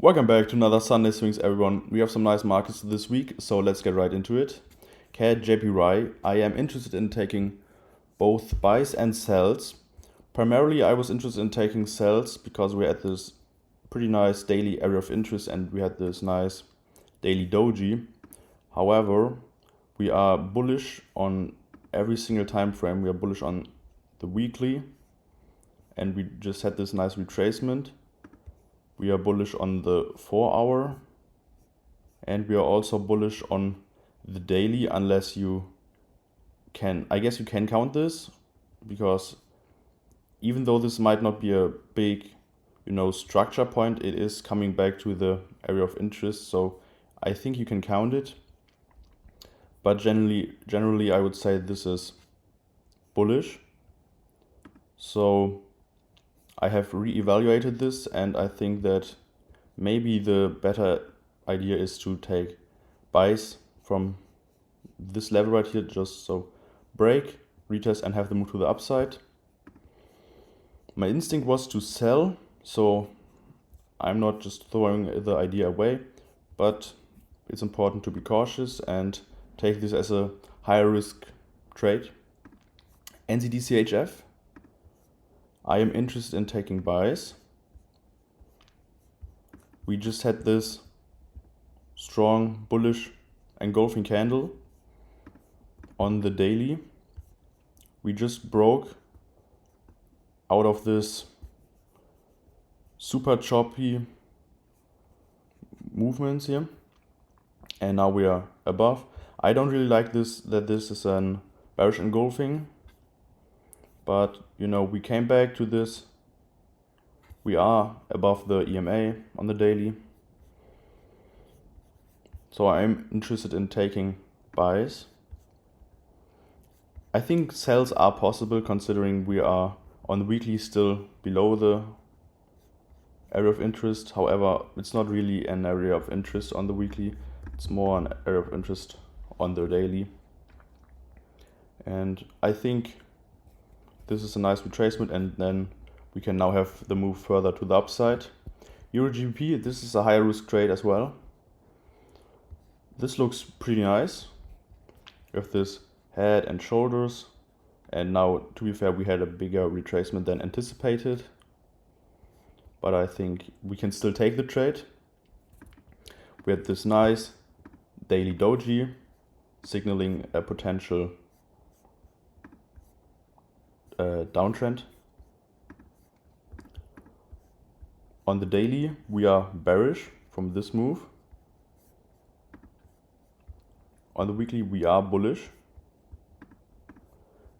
Welcome back to another Sunday Swings, everyone. We have some nice markets this week, so let's get right into it. CAD JPY, I am interested in taking both buys and sells. Primarily, I was interested in taking sells because we had this pretty nice daily area of interest and we had this nice daily doji. However, we are bullish on every single time frame. We are bullish on the weekly, and we just had this nice retracement. We are bullish on the 4-hour, and we are also bullish on the daily, unless you can, I guess you can count this, because even though this might not be a big, structure point, it is coming back to the area of interest, so I think you can count it. But generally I would say this is bullish. So I have re-evaluated this, and I think that maybe the better idea is to take buys from this level right here, just so break, retest, and have them move to the upside. My instinct was to sell, so I'm not just throwing the idea away, but it's important to be cautious and take this as a higher risk trade. NZD-CHF, I am interested in taking buys. We just had this strong bullish engulfing candle on the daily. We just broke out of this super choppy movements here, and now we are above. I don't really like this, that this is an bearish engulfing, but we came back to this. We are above the EMA on the daily, so I'm interested in taking buys. I think sells are possible, considering we are on the weekly still below the area of interest. However, it's not really an area of interest on the weekly, it's more an area of interest on the daily. And I think this is a nice retracement, and then we can now have the move further to the upside. Euro GBP, this is a higher risk trade as well. This looks pretty nice with this head and shoulders, and now, to be fair, we had a bigger retracement than anticipated, but I think we can still take the trade. We had this nice daily doji signaling a potential downtrend. On the daily, we are bearish from this move. On the weekly, we are bullish.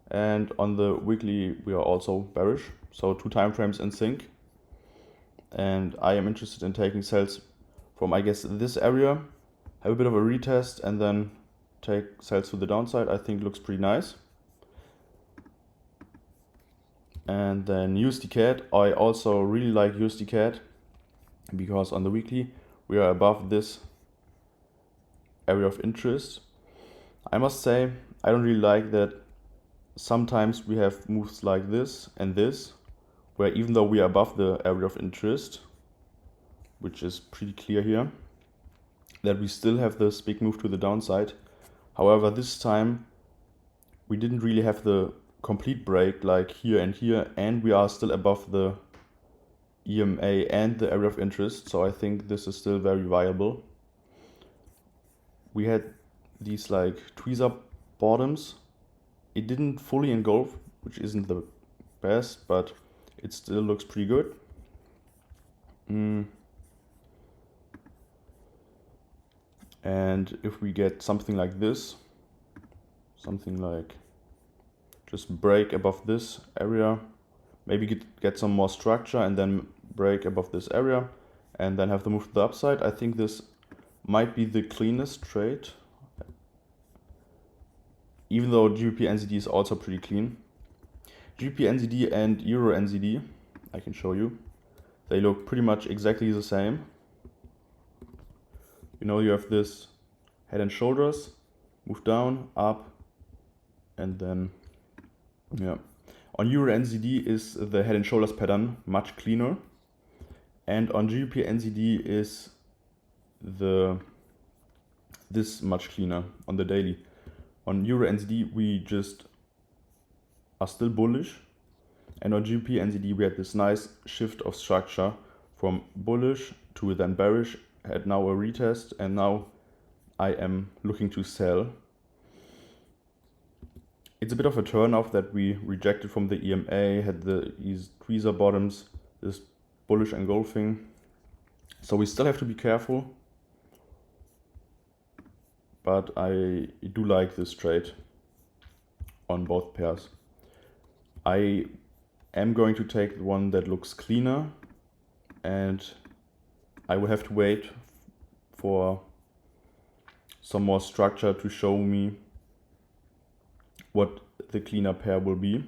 And on the weekly, we are also bearish. So 2 time frames in sync. And I am interested in taking sells from, I guess, this area, have a bit of a retest, and then take sells to the downside. I think looks pretty nice. And then USD CAD, I also really like USD CAD, because on the weekly we are above this area of interest. I must say, I don't really like that sometimes we have moves like this and this, where even though we are above the area of interest, which is pretty clear here, that we still have this big move to the downside. However, this time we didn't really have the complete break like here, and we are still above the EMA and the area of interest, so I think this is still very viable. We had these like tweezer bottoms. It didn't fully engulf, which isn't the best, but it still looks pretty good. And if we get something like this, something like just break above this area, maybe get some more structure, and then break above this area, and then have the move to the upside, I think this might be the cleanest trade, even though GBP NZD is also pretty clean. GBP NZD and Euro NZD, I can show you, they look pretty much exactly the same. You have this head and shoulders, move down, up, and then on Euro NZD is the head and shoulders pattern much cleaner, And on GBP NZD is this much cleaner on the daily. On Euro NZD we just are still bullish, and on GBP NZD we had this nice shift of structure from bullish to then bearish, had now a retest, and now I am looking to sell. It's a bit of a turnoff that we rejected from the EMA, had these tweezer bottoms, this bullish engulfing. So we still have to be careful, but I do like this trade on both pairs. I am going to take the one that looks cleaner, and I will have to wait for some more structure to show me what the cleaner pair will be.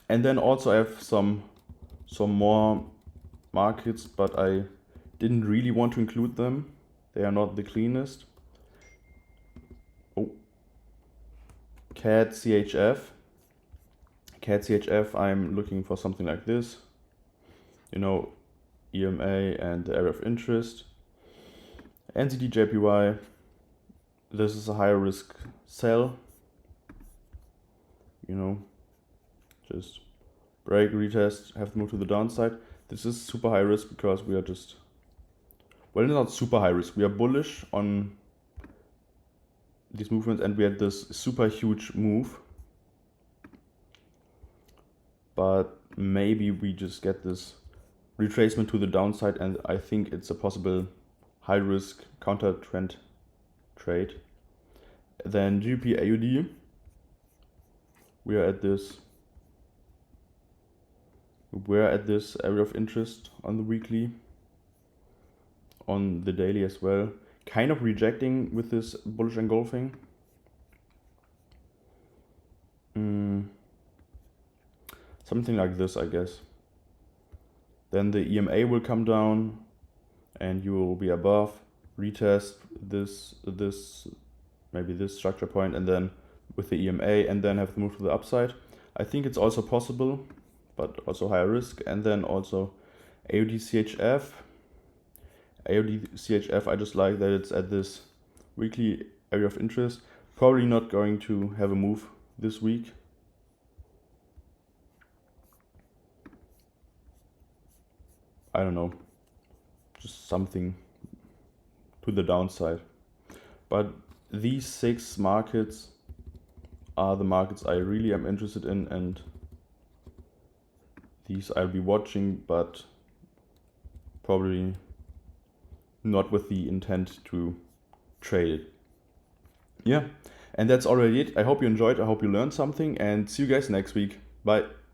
And then also I have some more markets, but I didn't really want to include them. They are not the cleanest. Oh, CAD CHF. CAD CHF, I'm looking for something like this. You know, EMA and the area of interest. NZD JPY, this is a higher risk sell. You know, just break, retest, have to move to the downside. This is super high risk because we are just, well, not super high risk. We are bullish on these movements, and we had this super huge move. But maybe we just get this retracement to the downside, and I think it's a possible high risk counter trend trade. Then GBP AUD, we are at this area of interest on the weekly, on the daily as well, kind of rejecting with this bullish engulfing. Something like this, I guess. Then the EMA will come down and you will be above, retest this maybe this structure point, and then with the EMA, and then have to move to the upside. I think it's also possible, but also higher risk. And then also AUD CHF. AUD CHF, I just like that it's at this weekly area of interest. Probably not going to have a move this week. I don't know, just something to the downside. But these 6 markets are the markets I really am interested in, and these I'll be watching, but probably not with the intent to trade it. Yeah, and that's already it. I hope you enjoyed, I hope you learned something, and see you guys next week. Bye.